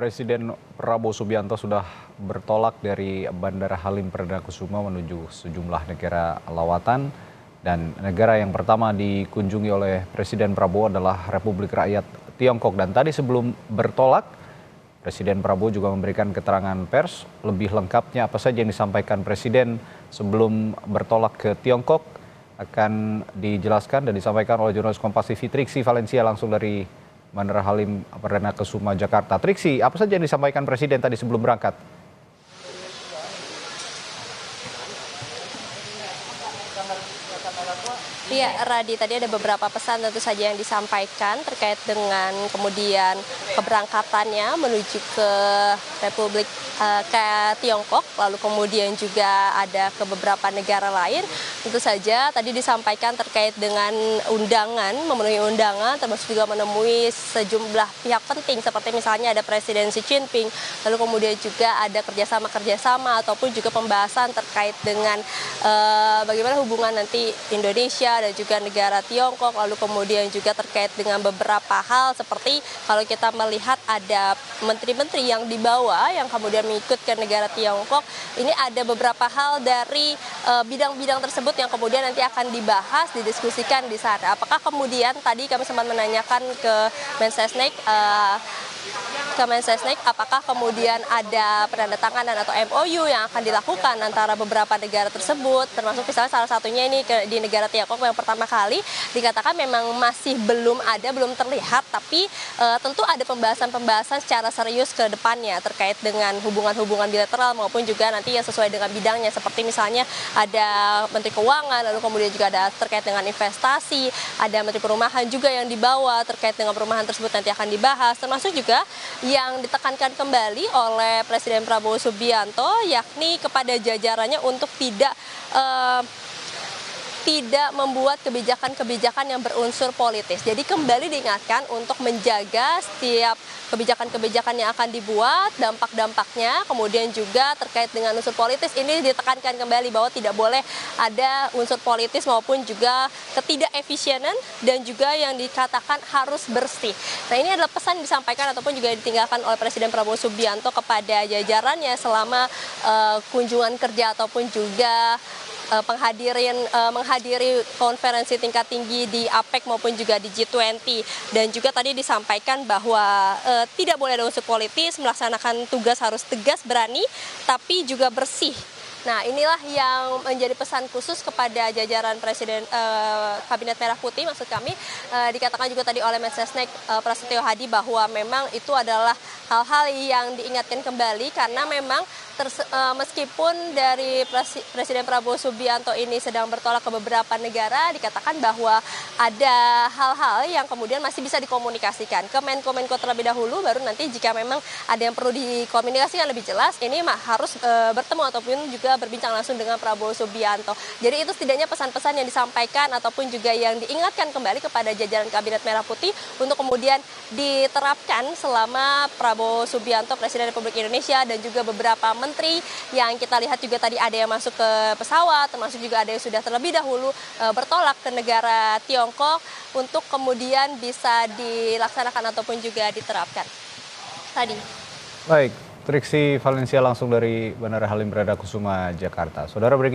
Presiden Prabowo Subianto sudah bertolak dari Bandara Halim Perdana Kusuma menuju sejumlah negara lawatan, dan negara yang pertama dikunjungi oleh Presiden Prabowo adalah Republik Rakyat Tiongkok. Dan tadi sebelum bertolak, Presiden Prabowo juga memberikan keterangan pers lebih lengkapnya apa saja yang disampaikan Presiden sebelum bertolak ke Tiongkok akan dijelaskan dan disampaikan oleh jurnalis Kompas TV Triksi Valencia langsung dari Bandara Halim Perdana Kusuma, Jakarta. Triksi, apa saja yang disampaikan Presiden tadi sebelum berangkat? Iya, Radi, tadi ada beberapa pesan tentu saja yang disampaikan terkait dengan kemudian keberangkatannya menuju ke ke Tiongkok, lalu kemudian juga ada ke beberapa negara lain. Tentu saja tadi disampaikan terkait dengan undangan, memenuhi undangan, termasuk juga menemui sejumlah pihak penting seperti misalnya ada Presiden Xi Jinping, lalu kemudian juga ada kerjasama ataupun juga pembahasan terkait dengan bagaimana hubungan nanti Indonesia dan juga negara Tiongkok, lalu kemudian juga terkait dengan beberapa hal seperti kalau kita melihat ada menteri-menteri yang dibawa yang kemudian mengikut ke negara Tiongkok, ini ada beberapa hal dari bidang-bidang tersebut yang kemudian nanti akan dibahas, didiskusikan di sana. Apakah kemudian tadi kami sempat menanyakan ke Mensesnek, apakah kemudian ada penandatanganan atau MOU yang akan dilakukan antara beberapa negara tersebut, termasuk misalnya salah satunya ini di negara Tiongkok yang pertama kali dikatakan memang masih belum terlihat, tapi tentu ada pembahasan secara serius ke depannya terkait dengan hubungan-hubungan bilateral maupun juga nanti yang sesuai dengan bidangnya, seperti misalnya ada Menteri Keuangan, lalu kemudian juga ada terkait dengan investasi, ada Menteri Perumahan juga yang dibawa terkait dengan perumahan tersebut nanti akan dibahas, termasuk juga yang ditekankan kembali oleh Presiden Prabowo Subianto yakni kepada jajarannya untuk tidak membuat kebijakan-kebijakan yang berunsur politis. Jadi kembali diingatkan untuk menjaga setiap kebijakan-kebijakan yang akan dibuat, dampak-dampaknya, kemudian juga terkait dengan unsur politis ini ditekankan kembali bahwa tidak boleh ada unsur politis maupun juga ketidakefisienan dan juga yang dikatakan harus bersih. Nah, ini adalah pesan yang disampaikan ataupun juga ditinggalkan oleh Presiden Prabowo Subianto kepada jajarannya selama kunjungan kerja ataupun juga menghadiri konferensi tingkat tinggi di APEC maupun juga di G20, dan juga tadi disampaikan bahwa tidak boleh ada unsur politis, melaksanakan tugas harus tegas, berani, tapi juga bersih. Nah, inilah yang menjadi pesan khusus kepada jajaran Presiden Kabinet Merah Putih, maksud kami. Dikatakan juga tadi oleh Mensesnek Prasetyo Hadi bahwa memang itu adalah hal-hal yang diingatkan kembali karena memang meskipun dari Presiden Prabowo Subianto ini sedang bertolak ke beberapa negara, dikatakan bahwa ada hal-hal yang kemudian masih bisa dikomunikasikan ke Menko terlebih dahulu, baru nanti jika memang ada yang perlu dikomunikasikan lebih jelas, ini harus bertemu ataupun juga berbincang langsung dengan Prabowo Subianto. Jadi itu setidaknya pesan-pesan yang disampaikan ataupun juga yang diingatkan kembali kepada jajaran Kabinet Merah Putih untuk kemudian diterapkan selama Prabowo Subianto Presiden Republik Indonesia dan juga beberapa menteri yang kita lihat juga tadi ada yang masuk ke pesawat, termasuk juga ada yang sudah terlebih dahulu bertolak ke negara Tiongkok untuk kemudian bisa dilaksanakan ataupun juga diterapkan. Tadi. Baik, Triksi Valencia langsung dari Bandara Halim Perdana Kusuma, Jakarta. Saudara,